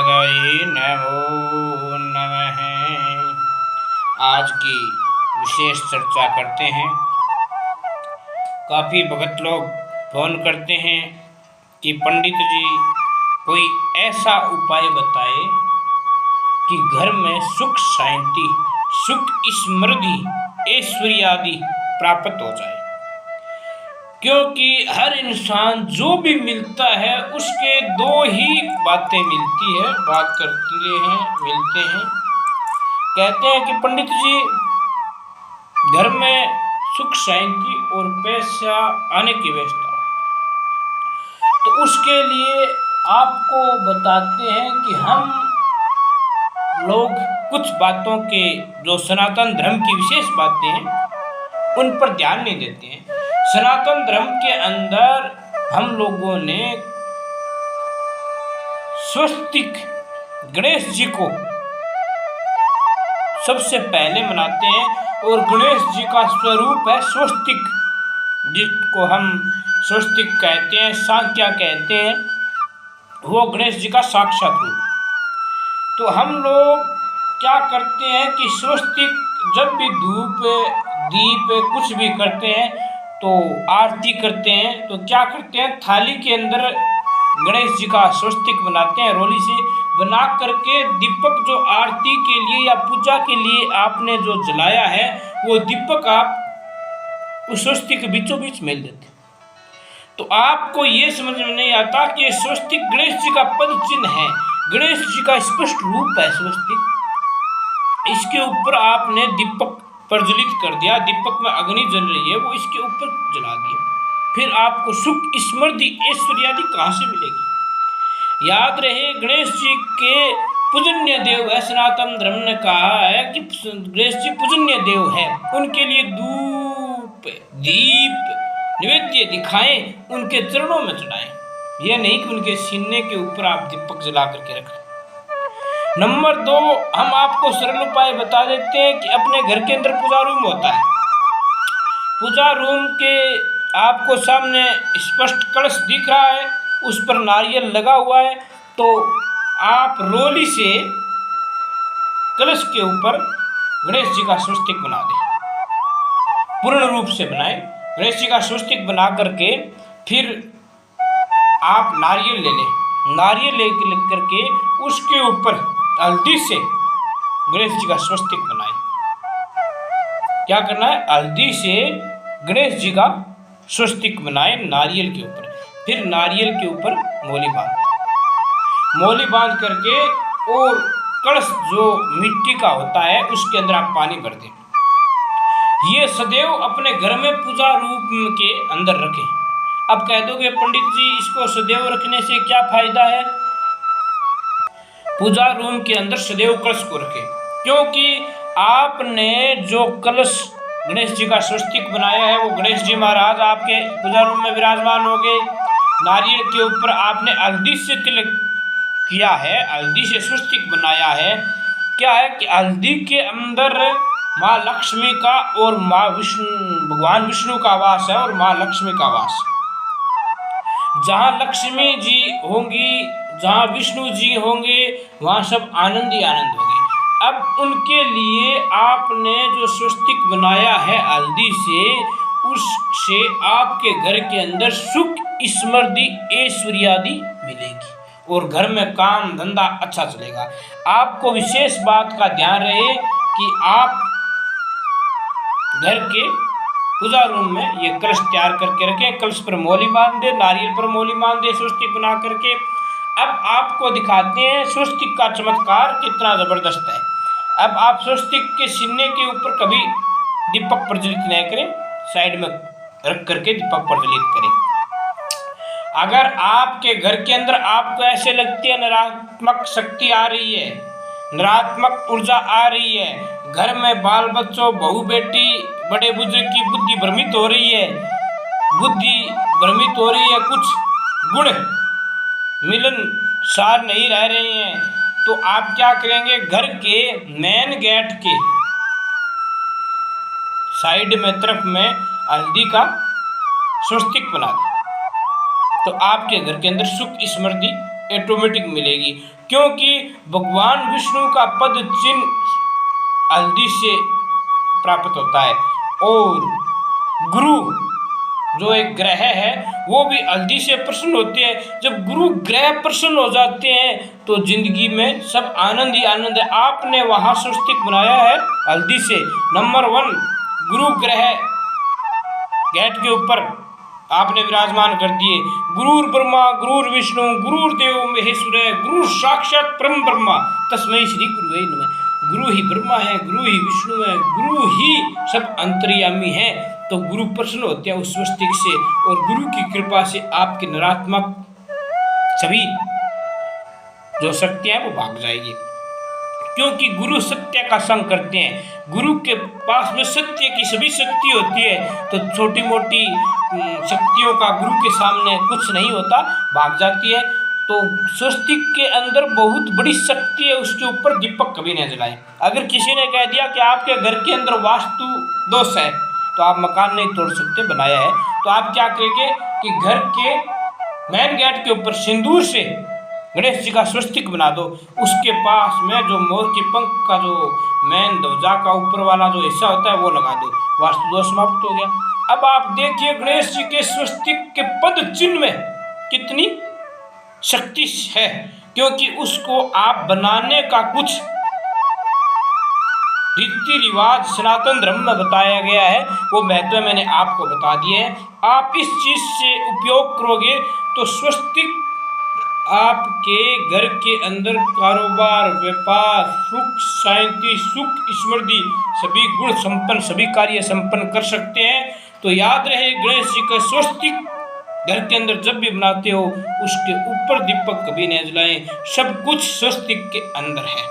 हृदय नमो नमः। आज की विशेष चर्चा करते हैं। काफ़ी भगत लोग फोन करते हैं कि पंडित जी कोई ऐसा उपाय बताए कि घर में सुख शांति, सुख समृद्धि, ऐश्वर्य आदि प्राप्त हो जाए। क्योंकि हर इंसान जो भी मिलता है उसके दो ही बातें मिलती है, बात करते हैं, मिलते हैं। कहते हैं कि पंडित जी घर में सुख शांति और पैसा आने की व्यवस्था हो, तो उसके लिए आपको बताते हैं कि हम लोग कुछ बातों के जो सनातन धर्म की विशेष बातें हैं उन पर ध्यान नहीं देते हैं। सनातन धर्म के अंदर हम लोगों ने स्वस्तिक गणेश जी को सबसे पहले मनाते हैं और गणेश जी का स्वरूप है स्वस्तिक, जिसको हम स्वस्तिक कहते हैं, सांख्या कहते हैं, वो गणेश जी का साक्षात रूप। तो हम लोग क्या करते हैं कि स्वस्तिक जब भी धूप दीप कुछ भी करते हैं तो आरती करते हैं, तो क्या करते हैं थाली के अंदर गणेश जी का स्वस्तिक बनाते हैं, रोली से बना करके दीपक जो आरती के लिए या पूजा के लिए आपने जो जलाया है वो दीपक आप उस स्वस्तिक के बीचों बीच मेल देते हैं। तो आपको ये समझ में नहीं आता कि ये स्वस्तिक गणेश जी का पद चिन्ह है, गणेश जी का स्पष्ट रूप है स्वस्तिक। इसके ऊपर आपने दीपक प्रज्वलित कर दिया, दीपक में अग्नि जल रही है वो इसके ऊपर जला दिया, फिर आपको सुख समृद्धि ऐश्वर्य आदि कहाँ से मिलेगी। याद रहे गणेश जी के पूजनीय देव है, सनातन धर्म ने कहा है कि गणेश जी पूजनीय देव है, उनके लिए धूप दीप नैवेद्य दिखाएं, उनके चरणों में चढ़ाएं। यह नहीं कि उनके सीने के ऊपर आप दीपक जला करके रखें। नंबर 2, हम आपको सरल उपाय बता देते हैं कि अपने घर के अंदर पूजा रूम होता है, पूजा रूम के आपको सामने स्पष्ट कलश दिख रहा है, उस पर नारियल लगा हुआ है, तो आप रोली से कलश के ऊपर गणेश जी का स्वस्तिक बना दें, पूर्ण रूप से बनाएं। गणेश जी का स्वस्तिक बना करके फिर आप नारियल ले लें, नारियल ले करके उसके ऊपर हल्दी से गणेश जी का स्वस्तिक बनाएं। क्या करना है, हल्दी से गणेश जी का स्वस्तिक बनाएं नारियल के ऊपर, फिर नारियल के ऊपर मोली बांध करके और कलश जो मिट्टी का होता है उसके अंदर आप पानी भर दें। ये सदैव अपने घर में पूजा रूप के अंदर रखें। अब कह दोगे पंडित जी इसको सदैव रखने से क्या फायदा है। पूजा रूम के अंदर सदैव कलश को रखें, क्योंकि आपने जो कलश गणेश जी का स्वस्तिक बनाया है वो गणेश जी महाराज आपके पूजा रूम में विराजमान हो गए। नारियल के ऊपर आपने हल्दी से तिलक किया है, हल्दी से स्वस्तिक बनाया है। क्या है कि हल्दी के अंदर माँ लक्ष्मी का और माँ भगवान विष्णु का वास है और माँ लक्ष्मी का वास। जहाँ लक्ष्मी जी होंगी, जहाँ विष्णु जी होंगे, वहाँ सब आनंद ही आनंद होंगे। अब उनके लिए आपने जो स्वस्तिक बनाया है हल्दी से, उससे आपके घर के अंदर सुख समृद्धि ऐश्वर्य आदि मिलेगी और घर में काम धंधा अच्छा चलेगा। आपको विशेष बात का ध्यान रहे कि आप घर के पूजा रूम में ये कलश तैयार करके रखें, कलश पर मोली बांध दे, नारियल पर मोली बांध दे स्वस्तिक बना करके। अब आपको दिखाते हैं स्वस्तिक का चमत्कार कितना जबरदस्त है। अब आप स्वस्तिक के सीने के ऊपर कभी दीपक प्रज्वलित नहीं करें, साइड में रख करके दीपक प्रज्वलित करें। अगर आपके घर के अंदर आपको ऐसे लगती है नकारात्मक शक्ति आ रही है, नकारात्मक ऊर्जा आ रही है, घर में बाल बच्चों बहू बेटी बड़े बुजुर्ग की बुद्धि भ्रमित हो रही है, कुछ गुण मिलनसार नहीं रह रहे हैं, तो आप क्या करेंगे, घर के मेन गेट के साइड में तरफ में हल्दी का स्वस्तिक बना दें, तो आपके घर के अंदर सुख समृद्धि ऑटोमेटिक मिलेगी, क्योंकि भगवान विष्णु का पद चिन्ह हल्दी से प्राप्त होता है। और गुरु जो एक ग्रह है वो भी हल्दी से प्रसन्न होते हैं। जब गुरु ग्रह प्रसन्न हो जाते हैं तो जिंदगी में सब आनंद ही आनंद है। आपने वहाँ स्वस्तिक बनाया है हल्दी से। नंबर 1 गुरु ग्रह गेट के ऊपर आपने विराजमान कर दिए। गुरुर ब्रह्मा गुरुर विष्णु गुरुर्देव महेश्वर गुरु साक्षात परम ब्रह्मा तस्मै श्री गुरुवे नमः। गुरु ही ब्रह्मा है, गुरु ही विष्णु है, गुरु ही सब अंतर्यामी है। तो गुरु प्रसन्न होते हैं उस स्वस्तिक से, और गुरु की कृपा से आपके नकारात्मक सभी जो शक्तियां वो भाग जाएगी, क्योंकि गुरु सत्य का संग करते हैं। गुरु के पास में सत्य की सभी शक्ति होती है, तो छोटी मोटी शक्तियों का गुरु के सामने कुछ नहीं होता, भाग जाती है। तो स्वस्तिक के अंदर बहुत बड़ी शक्ति है, उसके ऊपर दीपक कभी न जलाएं। अगर किसी ने कह दिया कि आपके घर के अंदर वास्तु दोष है तो आप मकान नहीं तोड़ सकते, बनाया है, तो आप क्या करेंगे कि घर के मेन गेट के ऊपर सिंदूर से गणेश जी का स्वस्तिक बना दो। उसके पास में जो मोर के पंख का जो मेन ध्वजा का ऊपर वाला जो हिस्सा होता है वो लगा दो, वास्तु दोष समाप्त हो गया। अब आप देखिए गणेश जी के स्वस्तिक के पद चिन्ह में कितनी शक्ति है, क्योंकि उसको आप बनाने का कुछ रीति रिवाज सनातन धर्म में बताया गया है, वो महत्व मैंने आपको बता दिए है। आप इस चीज से उपयोग करोगे तो स्वस्तिक आपके घर के अंदर कारोबार, व्यापार, सुख शांति, सुख समृद्धि, सभी गुण संपन्न, सभी कार्य संपन्न कर सकते हैं। तो याद रहे गणेश जी का स्वस्तिक घर के अंदर जब भी बनाते हो उसके ऊपर दीपक कभी न जलाएं, सब कुछ स्वस्तिक के अंदर है।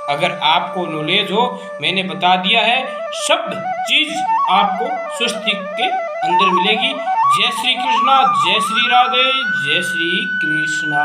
अगर आपको नॉलेज हो, मैंने बता दिया है, सब चीज आपको स्वस्तिक के अंदर मिलेगी। जय श्री कृष्णा, जय श्री राधे, जय श्री कृष्णा।